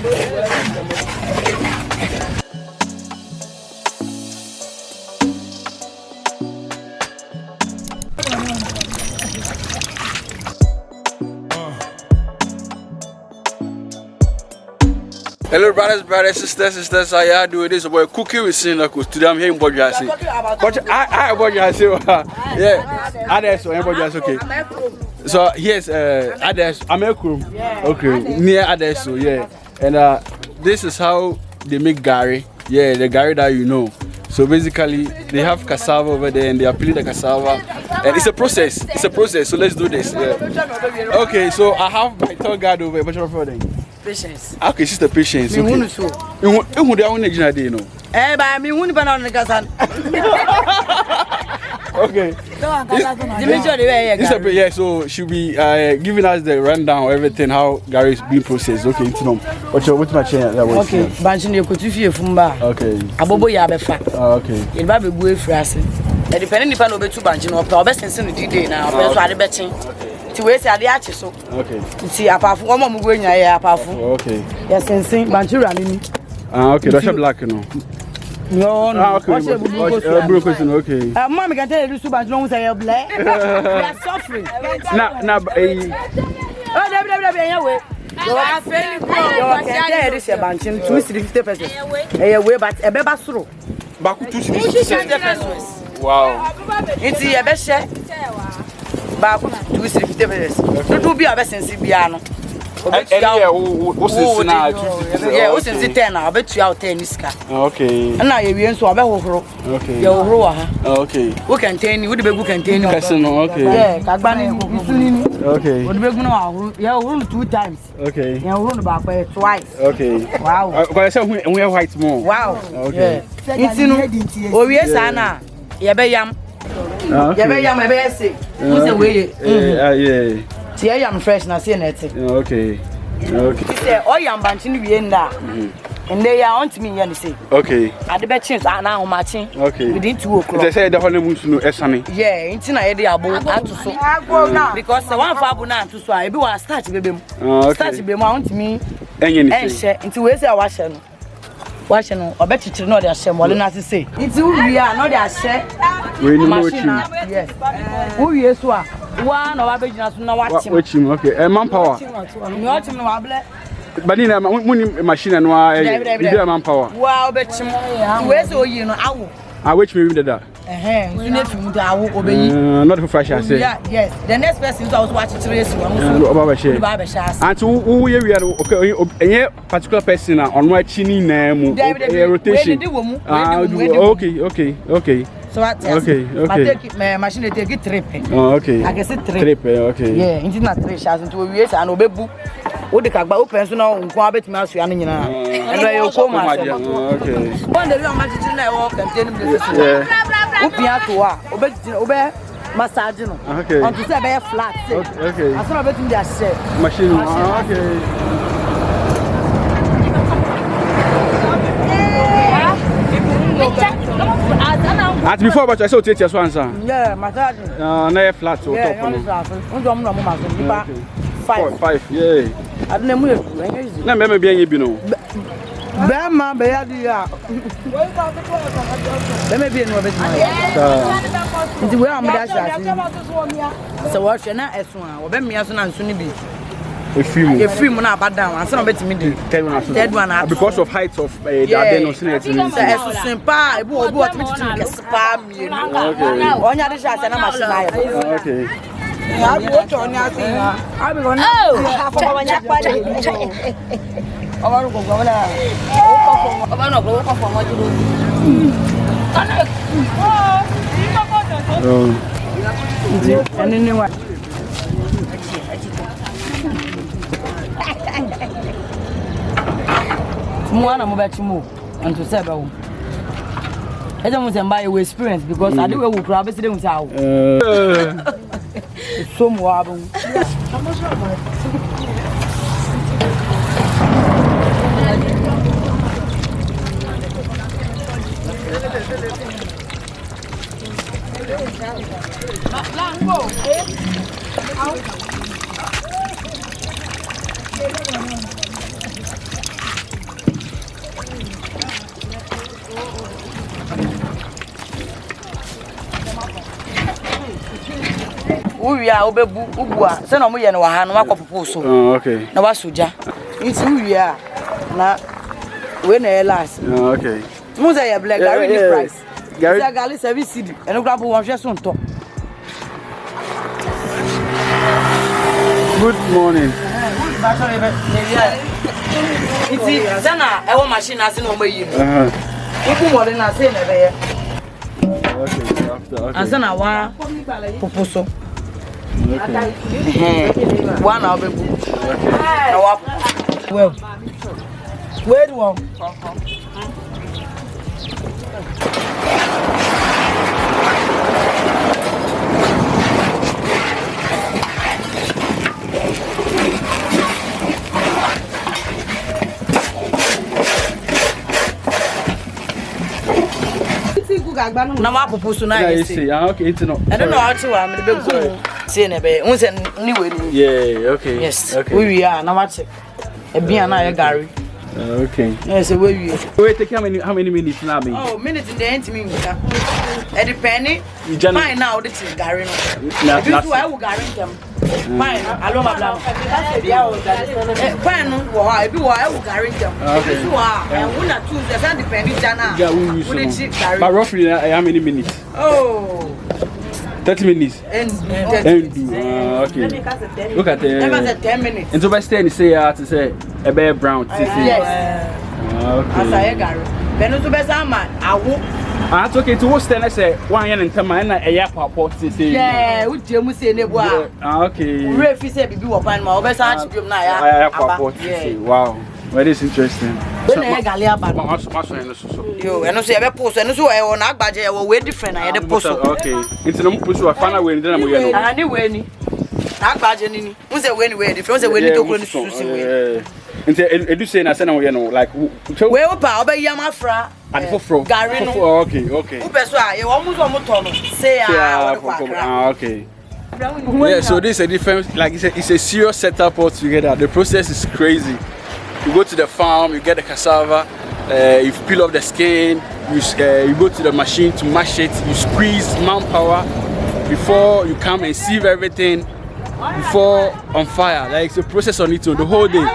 Hello, brothers, sisters. How y'all doing? This is boy Cookie with Sinako. Today I'm here in Bojasi. But I Bojasi. Yeah, others so Bojasi. Okay. So here's others. Amelkum. Okay, near others. So yeah, and this is how they make Gari. Yeah, the Gari that you know. So basically, they have cassava over there, and they are peeling the cassava, and it's a process. It's a process. So let's do this. Yeah. Okay, so I have my tour guide over here. Patience. Okay, sister patience. Okay. You By me, who okay. Yeah, so she'll be giving us the rundown of everything, how Gari is being processed. Okay, what's my chain? Okay, Banchini Kutufi Fumba. Okay. Abobo Yabefa. Okay. In Baby Boy Frassi. Depending upon the two Banchino, or best in Sunday day now, or the betting. To waste at the arches. Okay. See, apart from one more going, I apart from. Okay. Yes, and sing Banchura. Okay, that's a black, you know. No, okay. Okay. Mamma can tell you so much long say black. We are suffering. Now, oh, you are failing. You are this a bunch in 250 pesos. A way, but a baby through. Back to 250 pesos. Wow. It's a best share. Back to 250 pesos. To be a best in Sibiano. Yeah, what's this now? Yeah, what's in the 10? I bet you out 10 is car. Okay. And now you're in so about okay. You're roa. Okay. Who can tell you? Would be who can tell you? Okay. Yeah, Kagbani. Okay. Would be going yeah, rule 2 times. Okay. Yeah, rule back twice. Okay. Wow. We have white more. Wow. Okay. It's in oh, yes, Anna. Yabayam. Yabayam, I better say. Who's the way? Yeah. I am fresh na see net. Okay. Okay. Say oh yam bantin wie nda. And they are on to me and say. Okay. At the betchins are now matching. Okay. Within 2 o'clock. They say the honeymoon no esane. Yeah, it's na e dey abo atu so. Because the one for abu na atu so e be wa start bebem. Start bebem I want me. Enye ni say. Nti we say wa hye no. Wa hye no obechichiri no dey hye mo le na say. Nti we are no dey hye. We ni mo chi. Yes. We so a one or abegina so na watching. Watching, okay. Manpower. You watching no able. But in a machine and manpower. Wow, betchim. Where's all you know? I wish me with that. You need to obey. Not for fresh, I say. Yes. The next person I was watching to race one. And to who we are okay, a particular person on my chinny name rotation. Okay. So okay. Take my machine take it trip. Okay. I can say trip. Okay. Yeah, into na 3 shares into we and obebu. O de kagba open so na nko abetimi aso ya no nyina. And you come okay. One day we am matching na work and tell him this. Yeah. Opia to a obe massage no. Okay. On to say be flat. Okay. Aso na betimi dey share. Machine. Okay. At before, but I saw it as one, sir. Yeah, massage. No flat or top. Five. Yeah. I don't know. No, maybe you know. Bema be ya dia. Bema be no be. Nti we am da sha. So what hwe na eso a, wo be mia so na nso ni bi. Efim na abadan ansa na betimi di. Third one because of height of the adenosine. So eso simpa, ebu obi what me chichi ke spa mi. Okay. Onya de sha na machine na. Okay. Ya bi o to ni asi na. Abi go na. Oh. Obaru go go na. Obaru go go for mo juro. Ani ni wa. Mwana mo beti mo and to say ba wo. E dey mo say mba you experience because I dey we kura be say dem say awo. So mo abun. we are obebu ubua. Say no mo ye no wa ha no makopopo so. Oh, okay. Na wasoja. Nti we are na we na last. Oh, okay. Mo say ya black Gari the price. Gari Gari 7 cedi. Eno grab won hwe so nto. Good morning. Iti sana ewo machine ase no mo yi no. Iku mo na say na be ye. Okay, after okay. Asa na wa poposo. Okay. Wa na obebu. Na wa. Well. Where do one? Na wa poposo na you see. Okay, it's no. I don't know how to am the be say na be won say ni we ni. Yeah, okay. Yes. Okay. We are na wa check. E bia na ye Gari. Okay. Yes, we. Wait, take how many minutes now me? Oh, minutes in the end me nka. E depend. Fine now the thing Gari no. Na If you I will Gari them. Fine, alo ma bla. Fine no wo ha, e bi wo I will Gari them. If you are, and we na choose the depend jana. Yeah, we use Gari. But roughly how many minutes? Oh. 30 minutes. And okay. Look at the 10 minutes. And so by staying say to say a bear brown. Yes. Okay. As I Gari. Then to be some man, I will. That's okay. To what's then I say 1 year and 10 man na e papa say. Yeah, we dey mu say ne bo a. Okay. We refi say bibi wo pan ma, we be say achibiom na ya. I papa say. Wow. Well, this is interesting. So na gali aba. Yo, eno so e be post, eno so e wo na agbaje e wo we different na ye de post. Okay. It's no post so final we ndina mo ye no. Ah ni we ni. Na agbaje ni ni. Unse we ni we different, unse we ni to kro ni susu we. Nti edu say na say na we no like we wo pa oba yam afra. Adifofro. Gari no. Okay, okay. Who person a ye wo mu so mo to no. Say okay. Yeah, so this is a different, like it's a serious setup altogether. The process is crazy. You go to the farm, you get the cassava, you peel off the skin, you go to the machine to mash it, you squeeze manpower before you come and sieve everything before on fire. Like it's a process on its own the whole day.